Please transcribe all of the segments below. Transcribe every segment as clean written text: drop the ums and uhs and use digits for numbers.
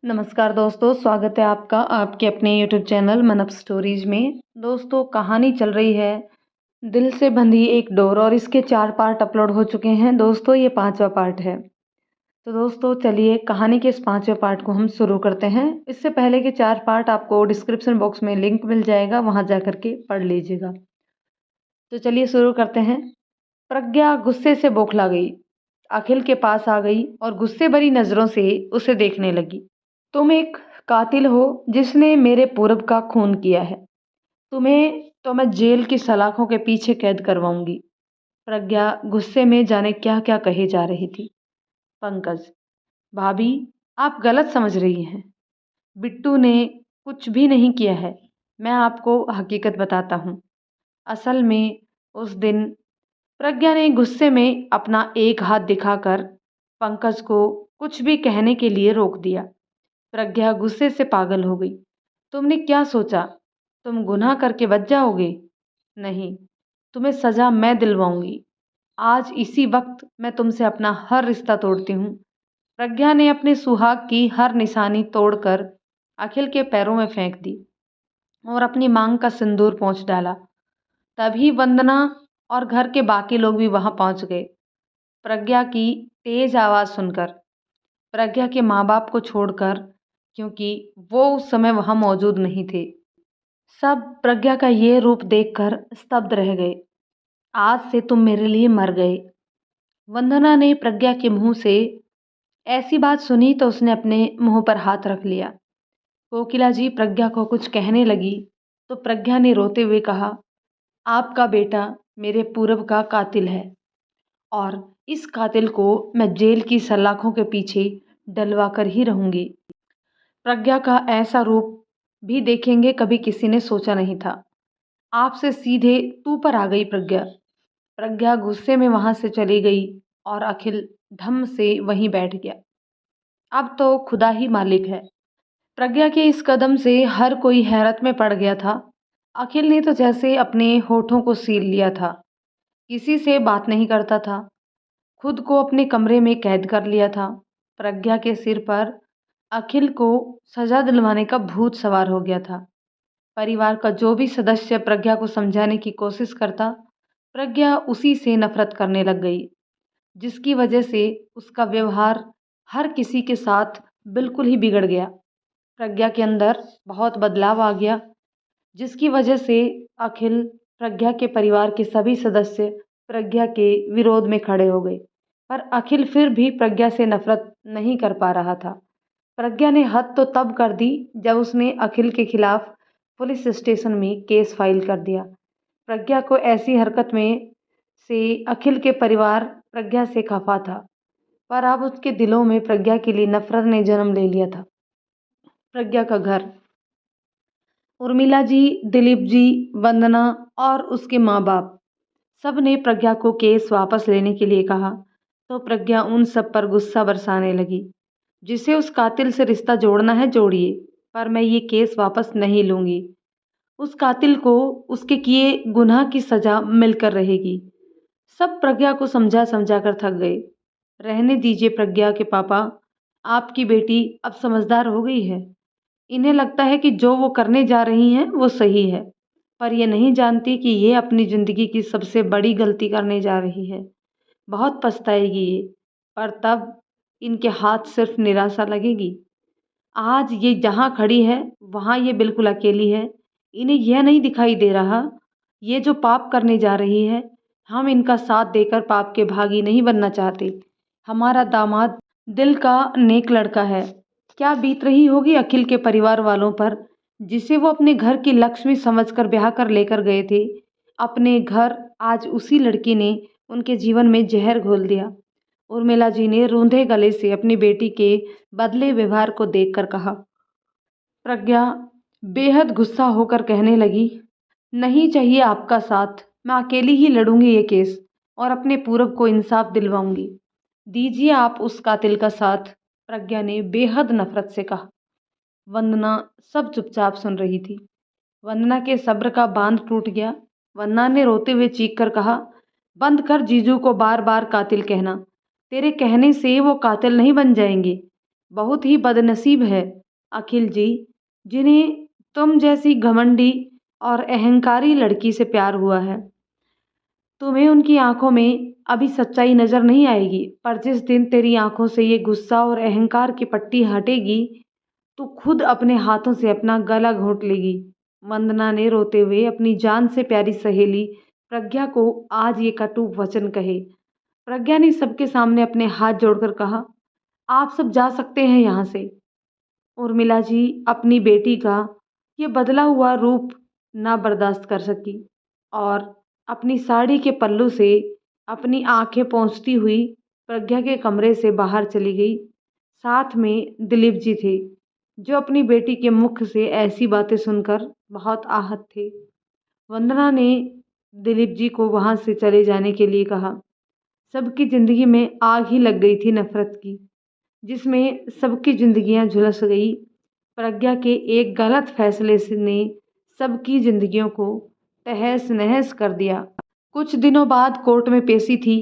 नमस्कार दोस्तों, स्वागत है आपका आपके अपने यूट्यूब चैनल मनप स्टोरीज में। दोस्तों, कहानी चल रही है दिल से बंधी एक डोर और इसके 4 पार्ट अपलोड हो चुके हैं। दोस्तों, ये 5वां पार्ट है। तो दोस्तों, चलिए कहानी के इस 5वें पार्ट को हम शुरू करते हैं। इससे पहले के 4 पार्ट आपको डिस्क्रिप्शन बॉक्स में लिंक मिल जाएगा, वहाँ जा कर के पढ़ लीजिएगा। तो चलिए शुरू करते हैं। प्रज्ञा गुस्से से बौखला गई। अखिल के पास आ गई और गुस्से भरी नज़रों से उसे देखने लगी। तुम एक कातिल हो जिसने मेरे पूरब का खून किया है। तुम्हें तो मैं जेल की सलाखों के पीछे कैद करवाऊंगी। प्रज्ञा गुस्से में जाने क्या क्या कहे जा रही थी। पंकज, भाभी, आप गलत समझ रही हैं। बिट्टू ने कुछ भी नहीं किया है। मैं आपको हकीकत बताता हूँ। असल में उस दिन प्रज्ञा ने गुस्से में अपना एक हाथ दिखाकर पंकज को कुछ भी कहने के लिए रोक दिया। प्रज्ञा गुस्से से पागल हो गई। तुमने क्या सोचा? तुम गुनाह करके बच जाओगे? नहीं, तुम्हें सजा मैं दिलवाऊंगी। आज इसी वक्त मैं तुमसे अपना हर रिश्ता तोड़ती हूँ। प्रज्ञा ने अपने सुहाग की हर निशानी तोड़कर अखिल के पैरों में फेंक दी और अपनी मांग का सिंदूर पोंछ डाला। तभी वंदना और घर के बाकी लोग भी वहां पहुंच गए। प्रज्ञा की तेज आवाज सुनकर, प्रज्ञा के माँ बाप को छोड़कर, क्योंकि वो उस समय वहां मौजूद नहीं थे। सब प्रज्ञा का ये रूप देखकर स्तब्ध रह गए। आज से तुम मेरे लिए मर गए। वंदना ने प्रज्ञा के मुंह से ऐसी बात सुनी तो उसने अपने मुंह पर हाथ रख लिया। कोकिला जी प्रज्ञा को कुछ कहने लगी तो प्रज्ञा ने रोते हुए कहा, आपका बेटा मेरे पूरब का कातिल है और इस कातिल को मैं जेल की सलाखों के पीछे डलवा कर ही रहूंगी। प्रज्ञा का ऐसा रूप भी देखेंगे कभी किसी ने सोचा नहीं था। आपसे सीधे तू पर आ गई प्रज्ञा। प्रज्ञा गुस्से में वहां से चली गई और अखिल धम से वहीं बैठ गया। अब तो खुदा ही मालिक है। प्रज्ञा के इस कदम से हर कोई हैरत में पड़ गया था। अखिल ने तो जैसे अपने होठों को सील लिया था। किसी से बात नहीं करता था। खुद को अपने कमरे में कैद कर लिया था। प्रज्ञा के सिर पर अखिल को सजा दिलवाने का भूत सवार हो गया था। परिवार का जो भी सदस्य प्रज्ञा को समझाने की कोशिश करता, प्रज्ञा उसी से नफरत करने लग गई, जिसकी वजह से उसका व्यवहार हर किसी के साथ बिल्कुल ही बिगड़ गया। प्रज्ञा के अंदर बहुत बदलाव आ गया, जिसकी वजह से अखिल, प्रज्ञा के परिवार के सभी सदस्य प्रज्ञा के विरोध में खड़े हो गए। पर अखिल फिर भी प्रज्ञा से नफरत नहीं कर पा रहा था। प्रज्ञा ने हद तो तब कर दी जब उसने अखिल के खिलाफ पुलिस स्टेशन में केस फाइल कर दिया। प्रज्ञा को ऐसी हरकत में से अखिल के परिवार प्रज्ञा से खफा था, पर अब उसके दिलों में प्रज्ञा के लिए नफरत ने जन्म ले लिया था। प्रज्ञा का घर, उर्मिला जी, दिलीप जी, वंदना और उसके माँ बाप सब ने प्रज्ञा को केस वापस लेने के लिए कहा, तो प्रज्ञा उन सब पर गुस्सा बरसाने लगी। जिसे उस कातिल से रिश्ता जोड़ना है जोड़िए, पर मैं ये केस वापस नहीं लूंगी। उस कातिल को उसके किए गुनाह की सजा मिलकर रहेगी। सब प्रज्ञा को समझा समझा कर थक गए। रहने दीजिए प्रज्ञा के पापा, आपकी बेटी अब समझदार हो गई है। इन्हें लगता है कि जो वो करने जा रही हैं वो सही है, पर ये नहीं जानती कि ये अपनी ज़िंदगी की सबसे बड़ी गलती करने जा रही है। बहुत पछताएगी ये, पर तब इनके हाथ सिर्फ निराशा लगेगी। आज ये जहाँ खड़ी है वहाँ ये बिल्कुल अकेली है। इन्हें यह नहीं दिखाई दे रहा, ये जो पाप करने जा रही है, हम इनका साथ देकर पाप के भागी नहीं बनना चाहते। हमारा दामाद दिल का नेक लड़का है। क्या बीत रही होगी अखिल के परिवार वालों पर, जिसे वो अपने घर की लक्ष्मी समझकर ब्याह कर लेकर गए थे। अपने घर आज उसी लड़की ने उनके जीवन में जहर घोल दिया। उर्मिला जी ने रूंधे गले से अपनी बेटी के बदले व्यवहार को देखकर कहा। प्रज्ञा बेहद गुस्सा होकर कहने लगी, नहीं चाहिए आपका साथ, मैं अकेली ही लड़ूंगी ये केस और अपने पूरब को इंसाफ दिलवाऊंगी। दीजिए आप उस कातिल का साथ, प्रज्ञा ने बेहद नफरत से कहा। वंदना सब चुपचाप सुन रही थी। वंदना के सब्र का बांध टूट गया। वंदना ने रोते हुए चीख कर कहा, बंद कर जीजू को बार बार कातिल कहना। तेरे कहने से वो कातिल नहीं बन जाएंगे। बहुत ही बदनसीब है अखिल जी, जिन्हें तुम जैसी घमंडी और अहंकारी लड़की से प्यार हुआ है। तुम्हें उनकी आंखों में अभी सच्चाई नजर नहीं आएगी, पर जिस दिन तेरी आंखों से ये गुस्सा और अहंकार की पट्टी हटेगी, तू खुद अपने हाथों से अपना गला घोंट लेगी। वंदना ने रोते हुए अपनी जान से प्यारी सहेली प्रज्ञा को आज ये कटु वचन कहे। प्रज्ञा ने सबके सामने अपने हाथ जोड़कर कहा, आप सब जा सकते हैं यहाँ से। उर्मिला जी अपनी बेटी का ये बदला हुआ रूप ना बर्दाश्त कर सकी और अपनी साड़ी के पल्लू से अपनी आंखें पोंछती हुई प्रज्ञा के कमरे से बाहर चली गई। साथ में दिलीप जी थे, जो अपनी बेटी के मुख से ऐसी बातें सुनकर बहुत आहत थे। वंदना ने दिलीप जी को वहां से चले जाने के लिए कहा। सबकी जिंदगी में आग ही लग गई थी नफरत की, जिसमें सबकी जिंदगियां झुलस गई। प्रज्ञा के एक गलत फैसले ने सबकी जिंदगियों को तहस नहस कर दिया। कुछ दिनों बाद कोर्ट में पेशी थी।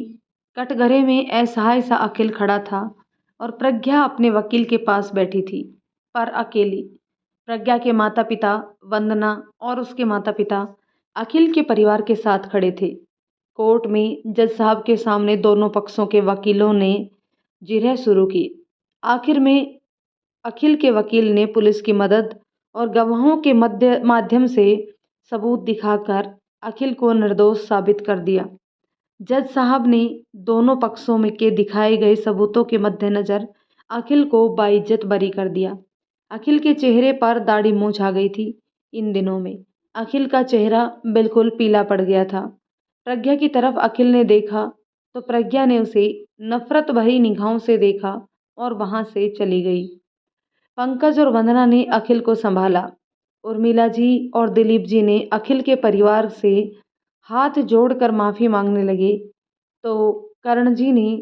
कटघरे में असहाय सा अखिल खड़ा था और प्रज्ञा अपने वकील के पास बैठी थी, पर अकेली। प्रज्ञा के माता पिता वंदना और उसके माता पिता अखिल के परिवार के साथ खड़े थे। कोर्ट में जज साहब के सामने दोनों पक्षों के वकीलों ने जिरह शुरू की। आखिर में अखिल के वकील ने पुलिस की मदद और गवाहों के माध्यम से सबूत दिखाकर अखिल को निर्दोष साबित कर दिया। जज साहब ने दोनों पक्षों में के दिखाए गए सबूतों के मद्देनजर अखिल को बाइज्जत बरी कर दिया। अखिल के चेहरे पर दाढ़ी मूंछ आ गई थी। इन दिनों में अखिल का चेहरा बिल्कुल पीला पड़ गया था। प्रज्ञा की तरफ अखिल ने देखा तो प्रज्ञा ने उसे नफरत भरी निगाहों से देखा और वहां से चली गई। पंकज और वंदना ने अखिल को संभाला। उर्मिला जी और दिलीप जी ने अखिल के परिवार से हाथ जोड़कर माफी मांगने लगे, तो करण जी ने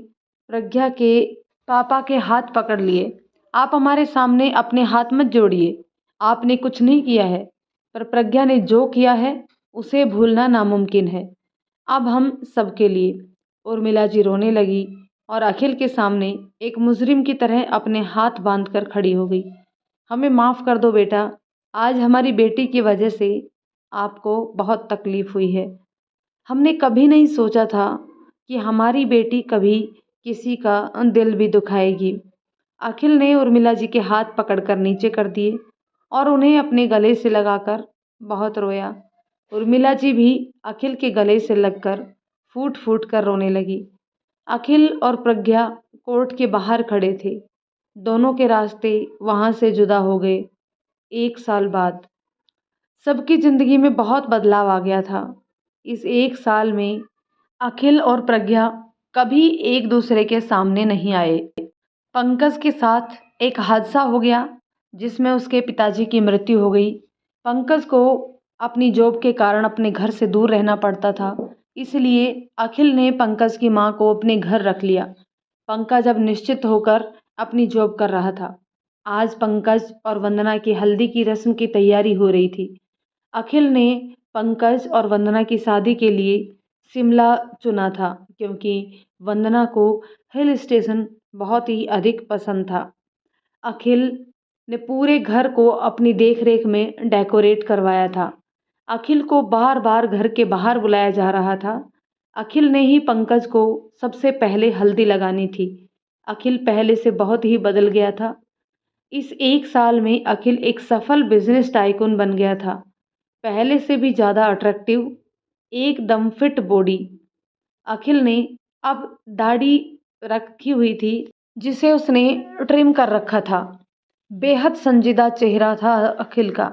प्रज्ञा के पापा के हाथ पकड़ लिए। आप हमारे सामने अपने हाथ मत जोड़िए, आपने कुछ नहीं किया है, पर प्रज्ञा ने जो किया है उसे भूलना नामुमकिन है। अब हम सबके लिए। उर्मिला जी रोने लगी और अखिल के सामने एक मुजरिम की तरह अपने हाथ बांधकर खड़ी हो गई। हमें माफ़ कर दो बेटा, आज हमारी बेटी की वजह से आपको बहुत तकलीफ़ हुई है। हमने कभी नहीं सोचा था कि हमारी बेटी कभी किसी का दिल भी दुखाएगी। अखिल ने उर्मिला जी के हाथ पकड़कर नीचे कर दिए और उन्हें अपने गले से लगाकर बहुत रोया। उर्मिला जी भी अखिल के गले से लगकर फूट फूट कर रोने लगी। अखिल और प्रज्ञा कोर्ट के बाहर खड़े थे। दोनों के रास्ते वहां से जुदा हो गए। 1 साल बाद सबकी जिंदगी में बहुत बदलाव आ गया था। इस 1 साल में अखिल और प्रज्ञा कभी एक दूसरे के सामने नहीं आए। पंकज के साथ एक हादसा हो गया जिसमें उसके पिताजी की मृत्यु हो गई। पंकज को अपनी जॉब के कारण अपने घर से दूर रहना पड़ता था, इसलिए अखिल ने पंकज की मां को अपने घर रख लिया। पंकज अब निश्चित होकर अपनी जॉब कर रहा था। आज पंकज और वंदना की हल्दी की रस्म की तैयारी हो रही थी। अखिल ने पंकज और वंदना की शादी के लिए शिमला चुना था, क्योंकि वंदना को हिल स्टेशन बहुत ही अधिक पसंद था। अखिल ने पूरे घर को अपनी देखरेख में डेकोरेट करवाया था। अखिल को बार बार घर के बाहर बुलाया जा रहा था। अखिल ने ही पंकज को सबसे पहले हल्दी लगानी थी। अखिल पहले से बहुत ही बदल गया था। इस 1 साल में अखिल एक सफल बिजनेस टाइकून बन गया था। पहले से भी ज़्यादा अट्रैक्टिव, एकदम फिट बॉडी। अखिल ने अब दाढ़ी रखी हुई थी, जिसे उसने ट्रिम कर रखा था। बेहद संजीदा चेहरा था अखिल का।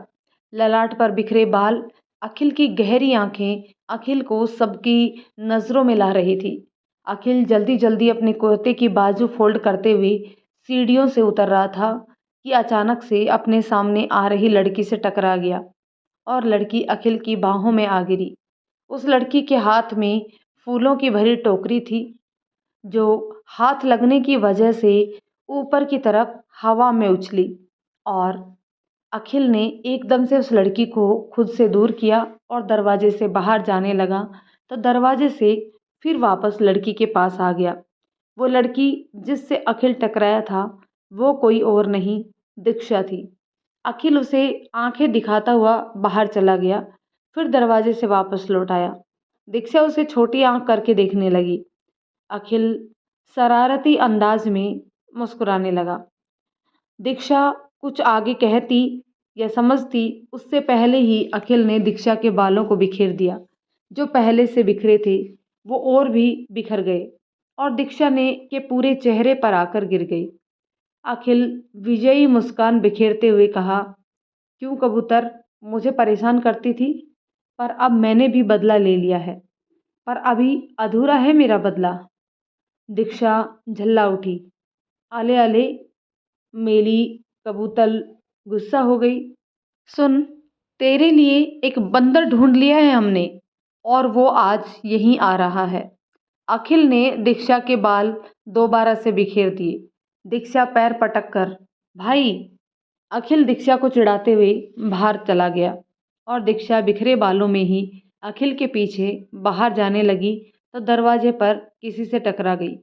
ललाट पर बिखरे बाल, अखिल की गहरी आंखें अखिल को सबकी नज़रों में ला रही थी। अखिल जल्दी जल्दी अपने कुर्ते की बाजू फोल्ड करते हुए सीढ़ियों से उतर रहा था कि अचानक से अपने सामने आ रही लड़की से टकरा गया और लड़की अखिल की बाहों में आ गिरी। उस लड़की के हाथ में फूलों की भरी टोकरी थी, जो हाथ लगने की वजह से ऊपर की तरफ हवा में उछली और अखिल ने एकदम से उस लड़की को खुद से दूर किया और दरवाजे से बाहर जाने लगा तो दरवाजे से फिर वापस लड़की के पास आ गया। वो लड़की जिससे अखिल टकराया था वो कोई और नहीं, दीक्षा थी। अखिल उसे आंखें दिखाता हुआ बाहर चला गया, फिर दरवाजे से वापस लौट आया। दीक्षा उसे छोटी आंख करके देखने लगी। अखिल शरारती अंदाज में मुस्कुराने लगा। दीक्षा कुछ आगे कहती या समझती उससे पहले ही अखिल ने दीक्षा के बालों को बिखेर दिया। जो पहले से बिखरे थे वो और भी बिखर गए और दीक्षा ने के पूरे चेहरे पर आकर गिर गई। अखिल विजयी मुस्कान बिखेरते हुए कहा, क्यों कबूतर, मुझे परेशान करती थी, पर अब मैंने भी बदला ले लिया है, पर अभी अधूरा है मेरा बदला। दीक्षा झल्ला उठी। आले आले मेली कबूतल गुस्सा हो गई। सुन, तेरे लिए एक बंदर ढूंढ लिया है हमने, और वो आज यहीं आ रहा है। अखिल ने दीक्षा के बाल दोबारा से बिखेर दिए। दीक्षा पैर पटक कर, भाई। अखिल दीक्षा को चिढ़ाते हुए बाहर चला गया और दीक्षा बिखरे बालों में ही अखिल के पीछे बाहर जाने लगी तो दरवाजे पर किसी से टकरा गई।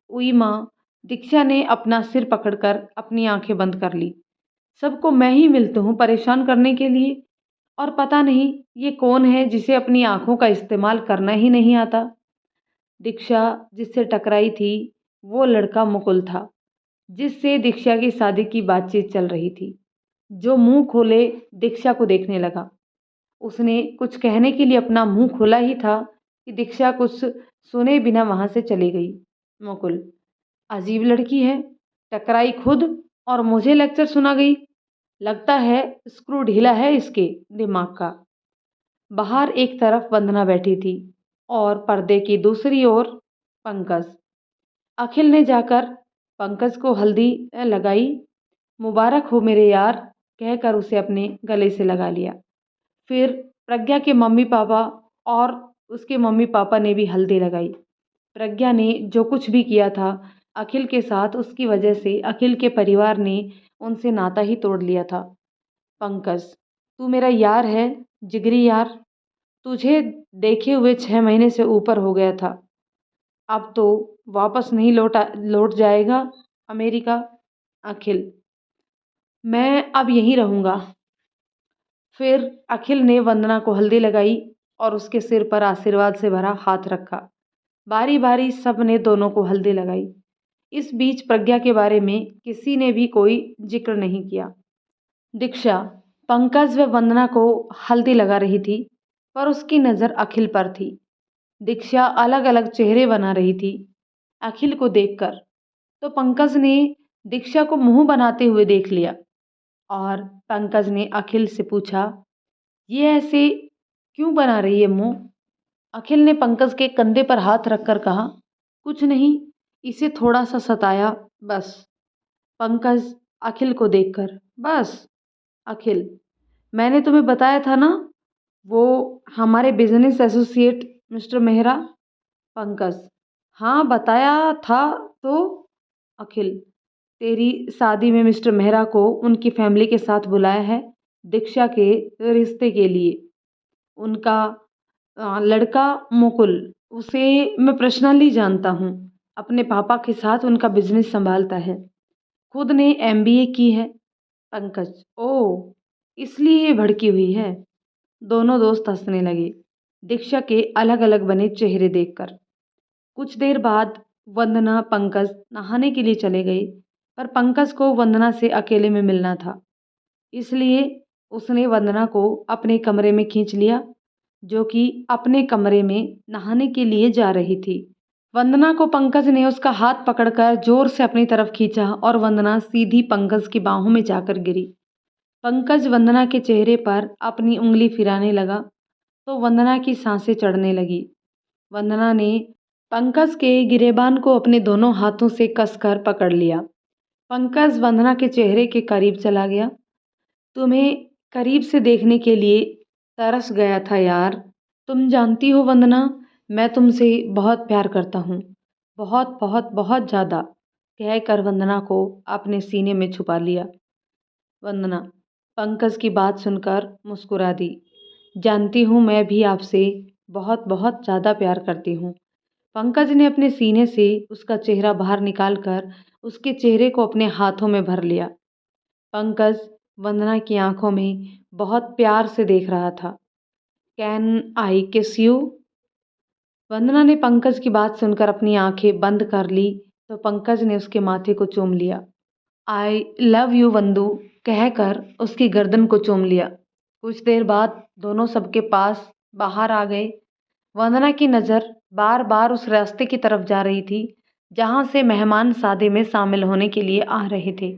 उई माँ! दीक्षा ने अपना सिर पकड़कर अपनी आंखें बंद कर ली। सबको मैं ही मिलती हूँ परेशान करने के लिए, और पता नहीं ये कौन है जिसे अपनी आंखों का इस्तेमाल करना ही नहीं आता। दीक्षा जिससे टकराई थी वो लड़का मुकुल था, जिससे दीक्षा की शादी की बातचीत चल रही थी। जो मुंह खोले दीक्षा को देखने लगा। उसने कुछ कहने के लिए अपना मुंह खोला ही था कि दीक्षा कुछ सुने बिना वहां से चली गई। मुकुल, अजीब लड़की है, टकराई खुद और मुझे लेक्चर सुना गई। लगता है स्क्रू ढीला है इसके दिमाग का। बाहर एक तरफ वंदना बैठी थी और पर्दे की दूसरी ओर पंकज। अखिल ने जाकर पंकज को हल्दी लगाई। मुबारक हो मेरे यार, कहकर उसे अपने गले से लगा लिया। फिर प्रज्ञा के मम्मी पापा और उसके मम्मी पापा ने भी हल्दी लगाई। प्रज्ञा ने जो कुछ भी किया था अखिल के साथ, उसकी वजह से अखिल के परिवार ने उनसे नाता ही तोड़ लिया था। पंकज, तू मेरा यार है, जिगरी यार। तुझे देखे हुए 6 महीने से ऊपर हो गया था। अब तो वापस नहीं लौट जाएगा अमेरिका। अखिल, मैं अब यहीं रहूंगा। फिर अखिल ने वंदना को हल्दी लगाई और उसके सिर पर आशीर्वाद से भरा हाथ रखा। बारी बारी सब ने दोनों को हल्दी लगाई। इस बीच प्रज्ञा के बारे में किसी ने भी कोई जिक्र नहीं किया। दीक्षा पंकज व वंदना को हल्दी लगा रही थी, पर उसकी नज़र अखिल पर थी। दीक्षा अलग अलग चेहरे बना रही थी अखिल को देखकर, तो पंकज ने दीक्षा को मुंह बनाते हुए देख लिया और पंकज ने अखिल से पूछा, ये ऐसे क्यों बना रही है मुंह? अखिल ने पंकज के कंधे पर हाथ रखकर कहा, कुछ नहीं, इसे थोड़ा सा सताया बस। पंकज अखिल को देखकर, बस? अखिल, मैंने तुम्हें बताया था ना, वो हमारे business associate mister Mehra. Pankaj, हाँ बताया था तो। अखिल, तेरी शादी में मिस्टर मेहरा को उनकी फैमिली के साथ बुलाया है दीक्षा के रिश्ते के लिए। उनका लड़का मुकुल, उसे मैं पर्सनली जानता हूँ। अपने पापा के साथ उनका बिजनेस संभालता है। खुद ने एमबीए की है। पंकज, ओह, इसलिए ये भड़की हुई है। दोनों दोस्त हंसने लगे दीक्षा के अलग अलग बने चेहरे देखकर। कुछ देर बाद वंदना पंकज नहाने के लिए चले गए, पर पंकज को वंदना से अकेले में मिलना था, इसलिए उसने वंदना को अपने कमरे में खींच लिया, जो कि अपने कमरे में नहाने के लिए जा रही थी। वंदना को पंकज ने उसका हाथ पकड़कर जोर से अपनी तरफ खींचा और वंदना सीधी पंकज की बाहों में जाकर गिरी। पंकज वंदना के चेहरे पर अपनी उंगली फिराने लगा तो वंदना की सांसें चढ़ने लगी। वंदना ने पंकज के गिरेबान को अपने दोनों हाथों से कसकर पकड़ लिया। पंकज वंदना के चेहरे के करीब चला गया। तुम्हें करीब से देखने के लिए तरस गया था यार। तुम जानती हो वंदना, मैं तुमसे बहुत प्यार करता हूँ, बहुत बहुत बहुत ज़्यादा, कहकर वंदना को अपने सीने में छुपा लिया। वंदना पंकज की बात सुनकर मुस्कुरा दी। जानती हूँ मैं भी आपसे बहुत बहुत ज़्यादा प्यार करती हूँ, पंकज ने अपने सीने से उसका चेहरा बाहर निकालकर उसके चेहरे को अपने हाथों में भर लिया। पंकज वंदना की आंखों में बहुत प्यार से देख रहा था। कैन आई किस यू? वंदना ने पंकज की बात सुनकर अपनी आंखें बंद कर ली तो पंकज ने उसके माथे को चूम लिया। आई लव यू वंदू कहकर उसकी गर्दन को चूम लिया। कुछ देर बाद दोनों सबके पास बाहर आ गए। वंदना की नज़र बार बार उस रास्ते की तरफ जा रही थी जहाँ से मेहमान शादी में शामिल होने के लिए आ रहे थे।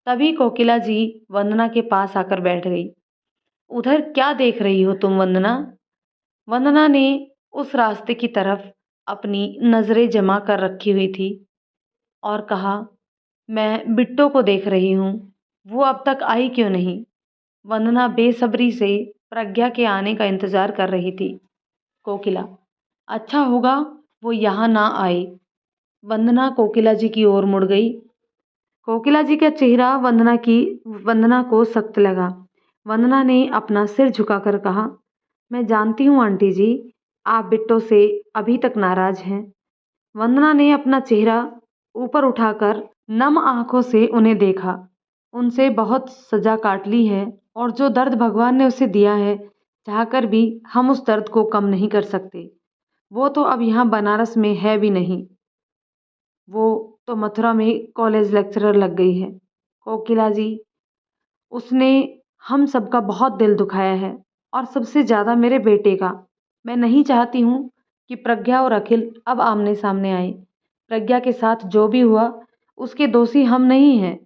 तभी कोकिला जी वंदना के पास आकर बैठ गई। उधर क्या देख रही हो तुम वंदना? वंदना ने उस रास्ते की तरफ अपनी नज़रें जमा कर रखी हुई थी और कहा, मैं बिट्टो को देख रही हूँ। वो अब तक आई क्यों नहीं? वंदना बेसब्री से प्रज्ञा के आने का इंतजार कर रही थी। कोकिला, अच्छा होगा वो यहाँ ना आए। वंदना कोकिला जी की ओर मुड़ गई। कोकिला जी का चेहरा वंदना को सख्त लगा। वंदना ने अपना सिर झुकाकर कहा, मैं जानती हूँ आंटी जी, आप बिट्टो से अभी तक नाराज हैं। वंदना ने अपना चेहरा ऊपर उठाकर नम आंखों से उन्हें देखा। उनसे बहुत सजा काट ली है और जो दर्द भगवान ने उसे दिया है, चाहकर भी हम उस दर्द को कम नहीं कर सकते। वो तो अब यहाँ बनारस में है भी नहीं, वो तो मथुरा में कॉलेज लेक्चरर लग गई है। कोकिला जी, उसने हम सबका बहुत दिल दुखाया है और सबसे ज़्यादा मेरे बेटे का। मैं नहीं चाहती हूँ कि प्रज्ञा और अखिल अब आमने सामने आए। प्रज्ञा के साथ जो भी हुआ उसके दोषी हम नहीं हैं,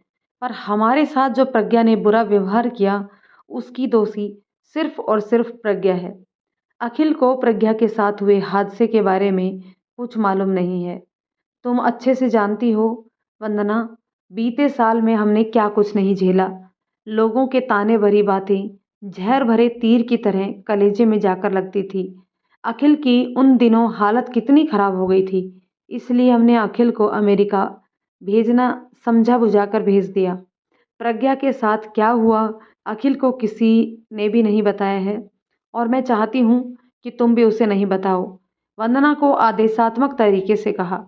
पर हमारे साथ जो प्रज्ञा ने बुरा व्यवहार किया उसकी दोषी सिर्फ और सिर्फ प्रज्ञा है। अखिल को प्रज्ञा के साथ हुए हादसे के बारे में कुछ मालूम नहीं है। तुम अच्छे से जानती हो वंदना, बीते साल में हमने क्या कुछ नहीं झेला। लोगों के ताने भरी बातें जहर भरे तीर की तरह कलेजे में जाकर लगती थी। अखिल की उन दिनों हालत कितनी खराब हो गई थी, इसलिए हमने अखिल को अमेरिका भेजना समझा बुझाकर भेज दिया। प्रज्ञा के साथ क्या हुआ अखिल को किसी ने भी नहीं बताया है और मैं चाहती हूँ कि तुम भी उसे नहीं बताओ। वंदना को आदेशात्मक तरीके से कहा।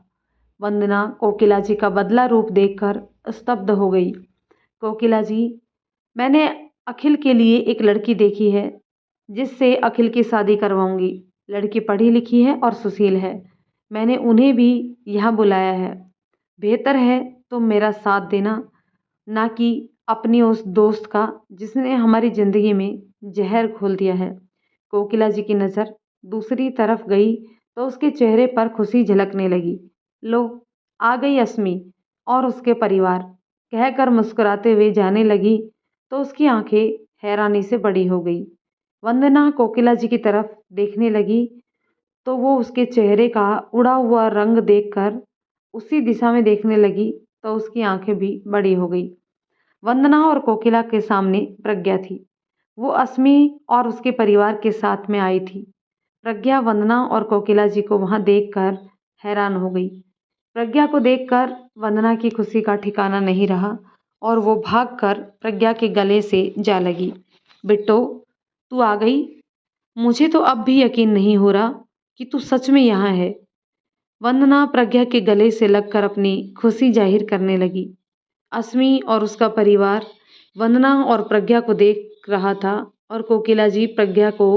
वंदना कोकिला जी का बदला रूप देखकर स्तब्ध हो गई। कोकिला जी, मैंने अखिल के लिए एक लड़की देखी है जिससे अखिल की शादी करवाऊंगी। लड़की पढ़ी लिखी है और सुशील है। मैंने उन्हें भी यहाँ बुलाया है। बेहतर है तुम मेरा साथ देना, ना कि अपनी उस दोस्त का जिसने हमारी ज़िंदगी में जहर घोल दिया है। कोकिला जी की नज़र दूसरी तरफ गई तो उसके चेहरे पर खुशी झलकने लगी। लो, आ गई अस्मी और उसके परिवार, कहकर मुस्कुराते हुए जाने लगी तो उसकी आंखें हैरानी से बड़ी हो गई। वंदना कोकिला जी की तरफ देखने लगी तो वो उसके चेहरे का उड़ा हुआ रंग देखकर उसी दिशा में देखने लगी तो उसकी आंखें भी बड़ी हो गई। वंदना और कोकिला के सामने प्रज्ञा थी। वो अस्मी और उसके परिवार के साथ में आई थी। प्रज्ञा वंदना और कोकिला जी को वहां देखकर हैरान हो गई। प्रज्ञा को देखकर वंदना की खुशी का ठिकाना नहीं रहा और वो भागकर प्रज्ञा के गले से जा लगी। बिट्टो, तू आ गई? मुझे तो अब भी यकीन नहीं हो रहा कि तू सच में यहाँ है। वंदना प्रज्ञा के गले से लगकर अपनी खुशी जाहिर करने लगी। अस्मी और उसका परिवार वंदना और प्रज्ञा को देख रहा था और कोकिला जी प्रज्ञा को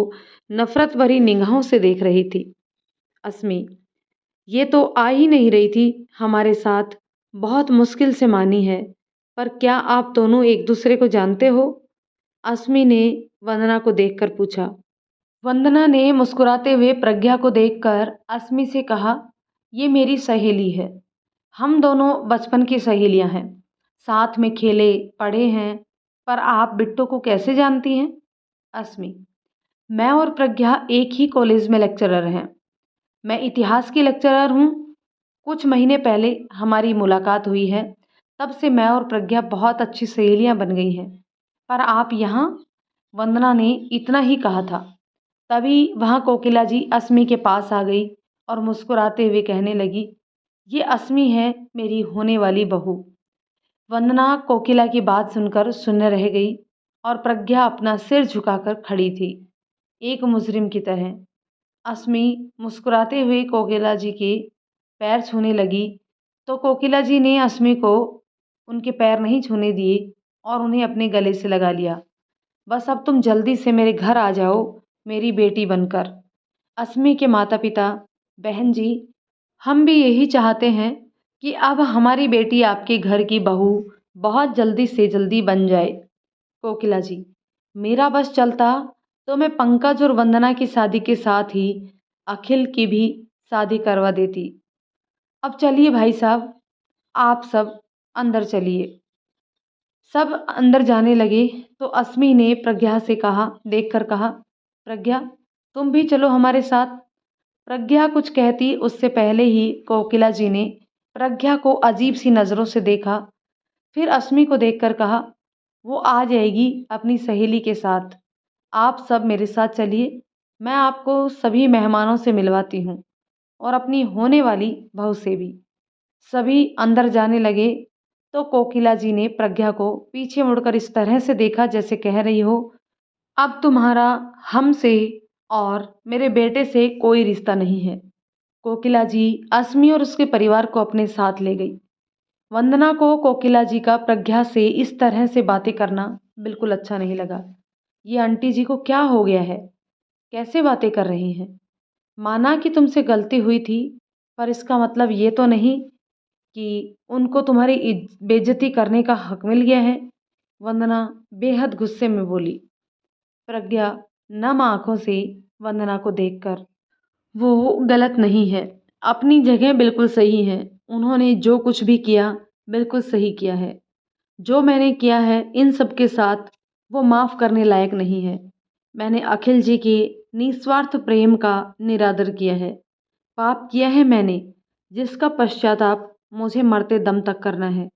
नफरत भरी निगाहों से देख रही थी। अस्मी, ये तो आ ही नहीं रही थी हमारे साथ, बहुत मुश्किल से मानी है, पर क्या आप दोनों एक दूसरे को जानते हो? अस्मी ने वंदना को देखकर पूछा। वंदना ने मुस्कुराते हुए प्रज्ञा को देखकर अस्मी से कहा, ये मेरी सहेली है। हम दोनों बचपन की सहेलियां हैं, साथ में खेले पढ़े हैं। पर आप बिट्टो को कैसे जानती हैं? अस्मी, मैं और प्रज्ञा एक ही कॉलेज में लेक्चरर हैं। मैं इतिहास की लेक्चरर हूँ। कुछ महीने पहले हमारी मुलाकात हुई है, तब से मैं और प्रज्ञा बहुत अच्छी सहेलियां बन गई हैं। पर आप यहाँ? वंदना ने इतना ही कहा था। तभी वहाँ कोकिला जी अस्मी के पास आ गई और मुस्कुराते हुए कहने लगी, ये अस्मी है मेरी होने वाली बहू। वंदना कोकिला की बात सुनकर शून्य रह गई और प्रज्ञा अपना सिर झुकाकर खड़ी थी, एक मुजरिम की तरह। असमी मुस्कुराते हुए कोकिला जी के पैर छूने लगी, तो कोकिला जी ने असमी को उनके पैर नहीं छूने दिए और उन्हें अपने गले से लगा लिया। बस अब तुम जल्दी से मेरे घर आ जाओ, मेरी बेटी बनकर। असमी के माता-पिता, बहन जी, हम भी यही चाहते हैं कि अब हमारी बेटी आपके घर की बहू बहुत जल्दी से जल्दी बन जाए। कोकिला जी, मेरा बस चलता तो मैं पंकज और वंदना की शादी के साथ ही अखिल की भी शादी करवा देती। अब चलिए भाई साहब, आप सब अंदर चलिए। सब अंदर जाने लगे तो अस्मी ने प्रज्ञा से कहा, देखकर कहा, प्रज्ञा तुम भी चलो हमारे साथ। प्रज्ञा कुछ कहती उससे पहले ही कोकिला जी ने प्रज्ञा को अजीब सी नज़रों से देखा, फिर अस्मी को देखकर कहा, वो आ जाएगी अपनी सहेली के साथ। आप सब मेरे साथ चलिए, मैं आपको सभी मेहमानों से मिलवाती हूँ और अपनी होने वाली बहू से भी। सभी अंदर जाने लगे तो कोकिला जी ने प्रज्ञा को पीछे मुड़कर इस तरह से देखा जैसे कह रही हो, अब तुम्हारा हमसे और मेरे बेटे से कोई रिश्ता नहीं है। कोकिला जी असमी और उसके परिवार को अपने साथ ले गई। वंदना को कोकिला जी का प्रज्ञा से इस तरह से बातें करना बिल्कुल अच्छा नहीं लगा। ये आंटी जी को क्या हो गया है? कैसे बातें कर रही हैं? माना कि तुमसे गलती हुई थी, पर इसका मतलब ये तो नहीं कि उनको तुम्हारी बेइज्जती करने का हक मिल गया है। वंदना बेहद गुस्से में बोली। प्रज्ञा नम आंखों से वंदना को देखकर, वो गलत नहीं है, अपनी जगह बिल्कुल सही है। उन्होंने जो कुछ भी किया बिल्कुल सही किया है। जो मैंने किया है इन सब के साथ वो माफ़ करने लायक नहीं है। मैंने अखिल जी के निस्वार्थ प्रेम का निरादर किया है। पाप किया है मैंने, जिसका पश्चाताप मुझे मरते दम तक करना है।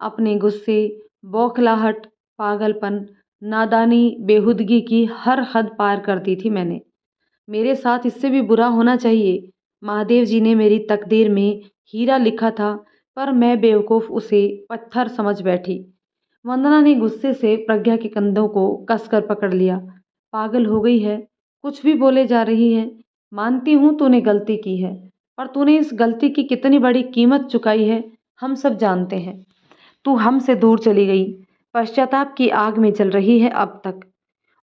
अपने गुस्से, बौखलाहट, पागलपन, नादानी, बेहुदगी की हर हद पार कर दी थी मैंने। मेरे साथ इससे भी बुरा होना चाहिए। महादेव जी ने मेरी तकदीर में हीरा लिखा था, पर मैं बेवकूफ़ उसे पत्थर समझ बैठी। वंदना ने गुस्से से प्रज्ञा के कंधों को कसकर पकड़ लिया। पागल हो गई है, कुछ भी बोले जा रही है। मानती हूँ तूने गलती की है, पर तूने इस गलती की कितनी बड़ी कीमत चुकाई है हम सब जानते हैं। तू हमसे दूर चली गई, पश्चाताप की आग में जल रही है अब तक।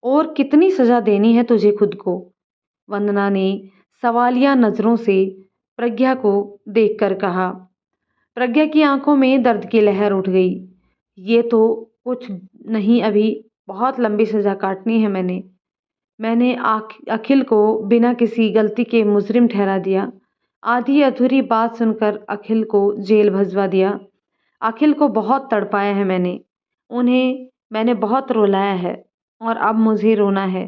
और कितनी सजा देनी है तुझे खुद को? वंदना ने सवालिया नजरों से प्रज्ञा को देखकर कहा। प्रज्ञा की आंखों में दर्द की लहर उठ गई। ये तो कुछ नहीं, अभी बहुत लंबी सजा काटनी है मैंने। मैंने अखिल को बिना किसी गलती के मुजरिम ठहरा दिया। आधी अधूरी बात सुनकर अखिल को जेल भजवा दिया। अखिल को बहुत तड़पाया है मैंने। उन्हें मैंने बहुत रुलाया है और अब मुझे रोना है।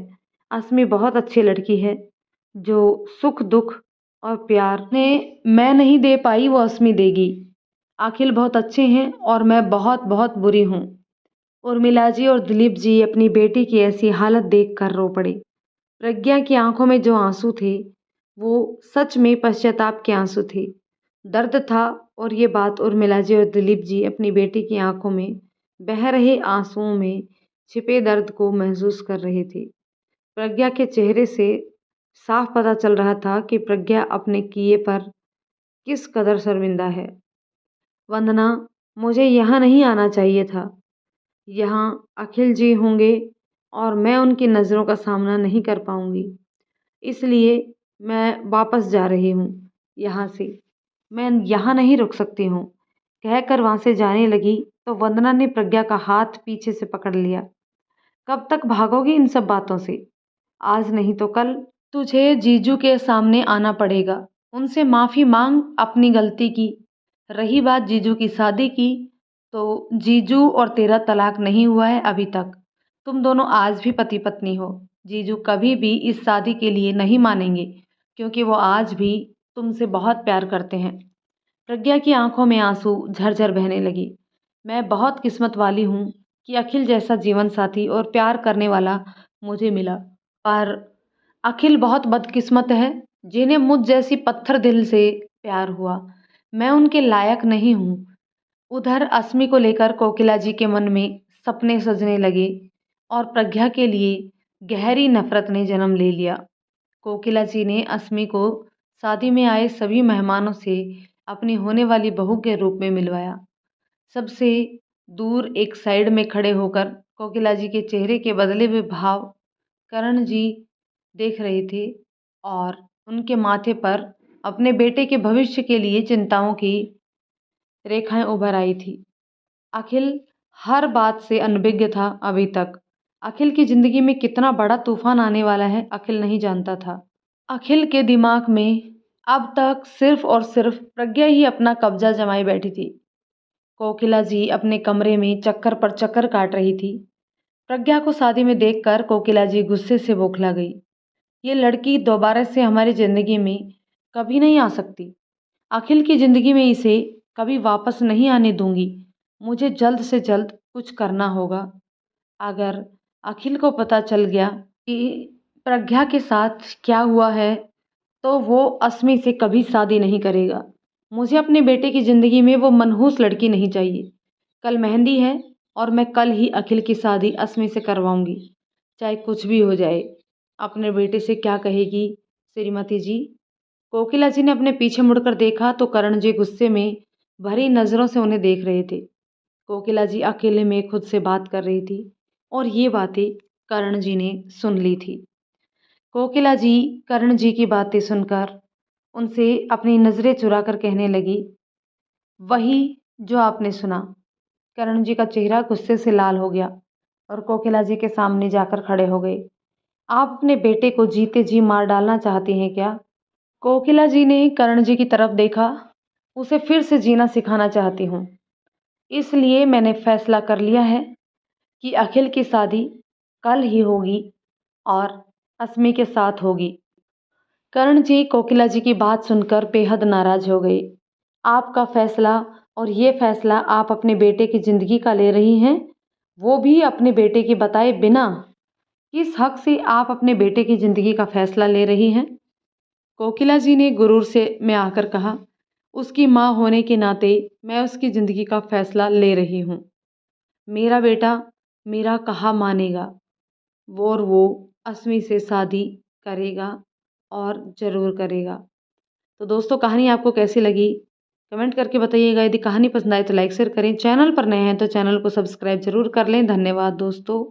असमी बहुत अच्छी लड़की है, जो सुख दुख और प्यार ने मैं नहीं दे पाई वो असमी देगी। अखिल बहुत अच्छे हैं और मैं बहुत बहुत बुरी हूँ। उर्मिला जी और दिलीप जी अपनी बेटी की ऐसी हालत देखकर रो पड़े। प्रज्ञा की आंखों में जो आंसू थे, वो सच में पश्चाताप के आंसू थे। दर्द था और ये बात उर्मिला जी और दिलीप जी अपनी बेटी की आंखों में बह रहे आंसुओं में छिपे दर्द को महसूस कर रहे थे। प्रज्ञा के चेहरे से साफ पता चल रहा था कि प्रज्ञा अपने किए पर किस कदर शर्मिंदा है। वंदना, मुझे यहाँ नहीं आना चाहिए था। यहाँ अखिल जी होंगे और मैं उनकी नज़रों का सामना नहीं कर पाऊंगी, इसलिए मैं वापस जा रही हूँ यहाँ से। मैं यहाँ नहीं रुक सकती हूँ। कहकर वहाँ से जाने लगी तो वंदना ने प्रज्ञा का हाथ पीछे से पकड़ लिया। कब तक भागोगी इन सब बातों से? आज नहीं तो कल तुझे जीजू के सामने आना पड़ेगा। उनसे माफ़ी मांग अपनी गलती की। रही बात जीजू की शादी की, तो जीजू और तेरा तलाक नहीं हुआ है अभी तक। तुम दोनों आज भी पति पत्नी हो। जीजू कभी भी इस शादी के लिए नहीं मानेंगे, क्योंकि वो आज भी तुमसे बहुत प्यार करते हैं। प्रज्ञा की आंखों में आंसू झरझर बहने लगी। मैं बहुत किस्मत वाली हूँ कि अखिल जैसा जीवन साथी और प्यार करने वाला मुझे मिला, पर अखिल बहुत बदकिस्मत है जिन्हें मुझ जैसी पत्थर दिल से प्यार हुआ। मैं उनके लायक नहीं हूँ। उधर अस्मी को लेकर कोकिला जी के मन में सपने सजने लगे और प्रज्ञा के लिए गहरी नफरत ने जन्म ले लिया। कोकिला जी ने अस्मी को शादी में आए सभी मेहमानों से अपनी होने वाली बहू के रूप में मिलवाया। सबसे दूर एक साइड में खड़े होकर कोकिला जी के चेहरे के बदले हुए भाव करण जी देख रहे थे और उनके माथे पर अपने बेटे के भविष्य के लिए चिंताओं की रेखाएं उभर आई थी। अखिल हर बात से अनभिज्ञ था अभी तक। अखिल की जिंदगी में कितना बड़ा तूफान आने वाला है अखिल नहीं जानता था। अखिल के दिमाग में अब तक सिर्फ और सिर्फ प्रज्ञा ही अपना कब्जा जमाए बैठी थी। कोकिला जी अपने कमरे में चक्कर पर चक्कर काट रही थी। प्रज्ञा को शादी में देखकर कोकिला जी गुस्से से बौखला गई। ये लड़की दोबारा से हमारी जिंदगी में कभी नहीं आ सकती। अखिल की जिंदगी में इसे कभी वापस नहीं आने दूंगी। मुझे जल्द से जल्द कुछ करना होगा। अगर अखिल को पता चल गया कि प्रज्ञा के साथ क्या हुआ है तो वो अस्मी से कभी शादी नहीं करेगा। मुझे अपने बेटे की ज़िंदगी में वो मनहूस लड़की नहीं चाहिए। कल मेहंदी है और मैं कल ही अखिल की शादी अस्मी से करवाऊंगी, चाहे कुछ भी हो जाए। अपने बेटे से क्या कहेगी श्रीमती जी? कोकिला जी ने अपने पीछे मुड़कर देखा तो करण जी गुस्से में भरी नज़रों से उन्हें देख रहे थे। कोकिला जी अकेले में खुद से बात कर रही थी और ये बातें करण जी ने सुन ली थी। कोकिला जी करण जी की बातें सुनकर उनसे अपनी नज़रें चुराकर कहने लगी, वही जो आपने सुना। करण जी का चेहरा गुस्से से लाल हो गया और कोकिला जी के सामने जाकर खड़े हो गए। आप अपने बेटे को जीते जी मार डालना चाहती हैं क्या? कोकिला जी ने करण जी की तरफ देखा। उसे फिर से जीना सिखाना चाहती हूँ, इसलिए मैंने फैसला कर लिया है कि अखिल की शादी कल ही होगी और अस्मी के साथ होगी। करण जी कोकिला जी की बात सुनकर बेहद नाराज हो गए। आपका फैसला और ये फैसला आप अपने बेटे की ज़िंदगी का ले रही हैं, वो भी अपने बेटे की बताए बिना। किस हक से आप अपने बेटे की ज़िंदगी का फैसला ले रही हैं? कोकिला जी ने गुरूर से में आकर कहा, उसकी माँ होने के नाते मैं उसकी ज़िंदगी का फैसला ले रही हूँ। मेरा बेटा मेरा कहा मानेगा वो अस्मी से शादी करेगा और ज़रूर करेगा। तो दोस्तों कहानी आपको कैसी लगी कमेंट करके बताइएगा। यदि कहानी पसंद आए तो लाइक शेयर करें। चैनल पर नए हैं तो चैनल को सब्सक्राइब जरूर कर लें। धन्यवाद दोस्तों।